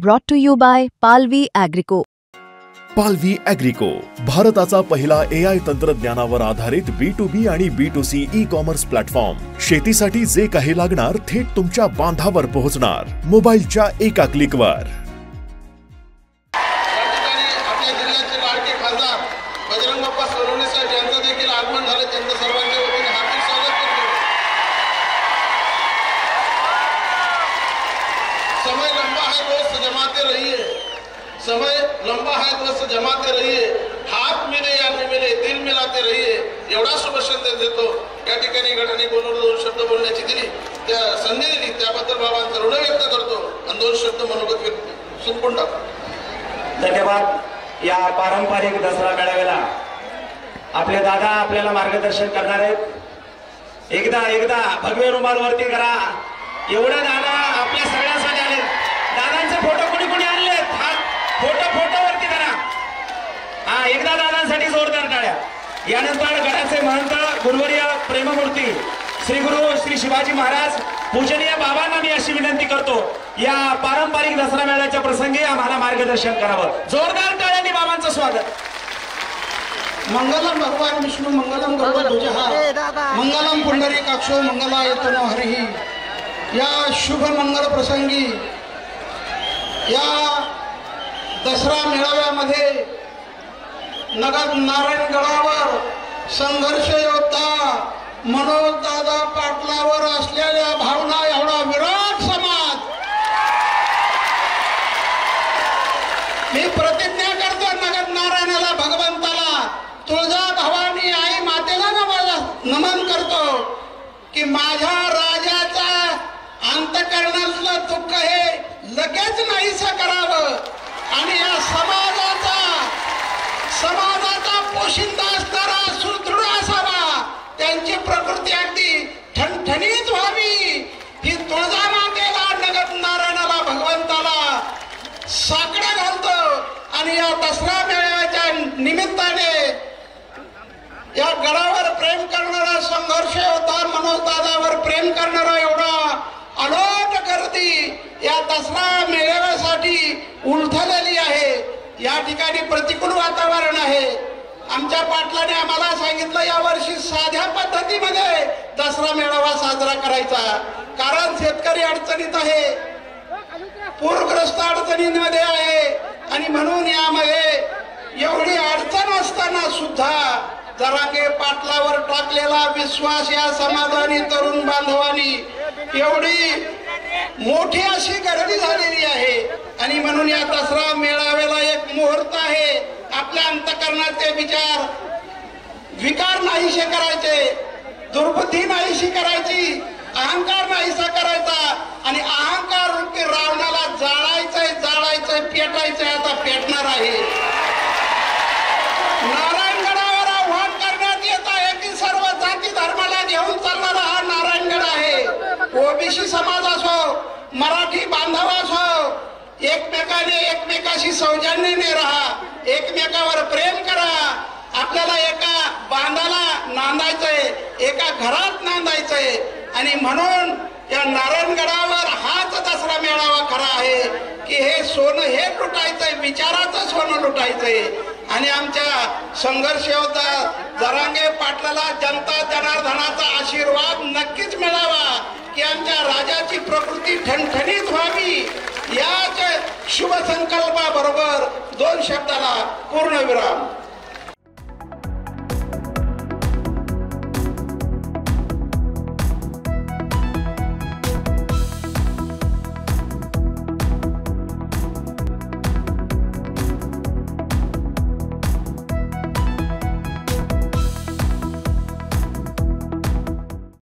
Brought to you by Palvi Agrico. पालवी ॲग्रिको, भारताचा पहिला AI तंत्रज्ञानावर आधारित B2B आणि B2C ई-कॉमर्स प्लॅटफॉर्म. शेतीसाठी जे काही लागणार थेट तुमच्या बांधावर पोहोचणार, मोबाईलच्या एका क्लिकवर. आपल्या जिल्ह्याचे लाडके खासदार बजरंग बाप्पा सोनवणे साहेब यांचं देखील आगमन झालं. त्यांचं सर्वांच्या वतीने हार्दिक स्वागत करतो. समय लंबा है दोस्त जमाते रहिए, समय लंबा है दोस्त जमाते रहिए, हात मिले या न मिले दिल मिलाते रहिए, एवढा शुभ संदेश देतो. या ठिकाणी गटाने बोलून दोन शब्द बोलण्याची दिली, त्या संधी दिली, त्याबद्दल बाबांचा ऋण व्यक्त करतो आणि दोन शब्द मनोगत व्यक्त सुंपून टाकतो. धन्यवाद. या पारंपरिक दसरा मेळाव्याला आपले दादा आपल्याला मार्गदर्शन करणार आहेत. एकदा भगवे रुमाल वरती करा. एवढे दादा आपल्या सगळ्यांसाठी आले. दादांचे फोटो कोणी आणले? फोटो वरती करा. हा, एकदा दादांसाठी जोरदार टाळ्या. यानंतर गडाचे महंत गुरुवर्य प्रेममूर्ती श्री गुरु श्री शिवाजी महाराज पूजनीय बाबांना मी अशी विनंती करतो, या पारंपरिक दसरा मेळ्याच्या प्रसंगी आम्हाला मार्गदर्शन करावं. जोरदार टाळ्यांनी बाबांचं स्वागत. मंगलम भगवान विष्णू मंगलम गरुडध्वजः मंगलम पुंडरीकाक्षो मंगलायतनो हरिः. या शुभ मंगल प्रसंगी या दसरा मेळाव्यामध्ये नगर नारायणगडावर संघर्ष योद्धा मनोज दादा पाटलावर असलेल्या भावना, एवढा विराट समाज. मी प्रतिज्ञा करतो नगर नारायणाला, भगवंताला, तुळजा भवानी आई मातेला नमन करतो की माझ्या राजाचा अंतःकरणातलं दुःख हे लगेच नाहीसं करावं आणि या समाजाचा पोशिंदा असणारा सुदृढ असावा, त्यांची प्रकृती अगदी ठणठणीत व्हावी, ही तुळजा मातेला, नगर नारायणाला, भगवंताला साकडं घालतो. आणि या दसरा मेळाव्याच्या निमित्ताने या गडावर प्रेम करणारा संघर्ष होता, मनोज दादावर प्रेम करणारा एवढा अलोट गर्दी या दसरा मेळाव्यासाठी उलथलेली आहे. या ठिकाणी प्रतिकूल वातावरण आहे. आमच्या पाटलाने आम्हाला सांगितलं यावर्षी साध्या पद्धतीमध्ये दसरा मेळावा साजरा करायचा, कारण शेतकरी अडचणीत आहे, पूरग्रस्त अडचणींमध्ये आहे आणि म्हणून यामध्ये एवढी अडचण असताना सुद्धा जरांगे पाटलावर टाकलेला विश्वास या समाजाने, तरुण बांधवांनी एवढी मोठी अशी गर्दी झालेली आहे. आणि म्हणून या दसरा मेळाव्याला एक मुहूर्त आहे. आपल्या अंतःकरणाचे विकार नाहीसे करायचे, दुर्बुद्धी नाहीशी करायची, अहंकार नाहीसा करायचा आणि अहंकार रूपी रावणाला जाळायचंय, पेटायचंय. आता पेटणार आहे. नारायणगडावर आव्हान करण्यात येत आहे की सर्व जाती धर्माला घेऊन चालणारा हा नारायणगड आहे. ओबीसी समाज असो, मराठी बांधव असो, एकमेकाशी सौजन्याने राहा, एकमेकावर प्रेम करा. आपल्याला एका बांधाला नांदायचंय, एका घरात नांदायचंय आणि म्हणून या नारायणगडावर हाच दसरा मेळावा खरा आहे की हे सोनं हे लुटायचंय, विचाराचं सोनं लुटायचंय. आणि आमच्या संघर्ष योद्धा जरांगे पाटलाला जनता जनार्दनाचा आशीर्वाद नक्कीच मिळावा की आमच्या राजाची प्रकृती ठणठणीत व्हावी. याच शुभ संकल्पाबरोबर दोन शब्दाला पूर्णविराम.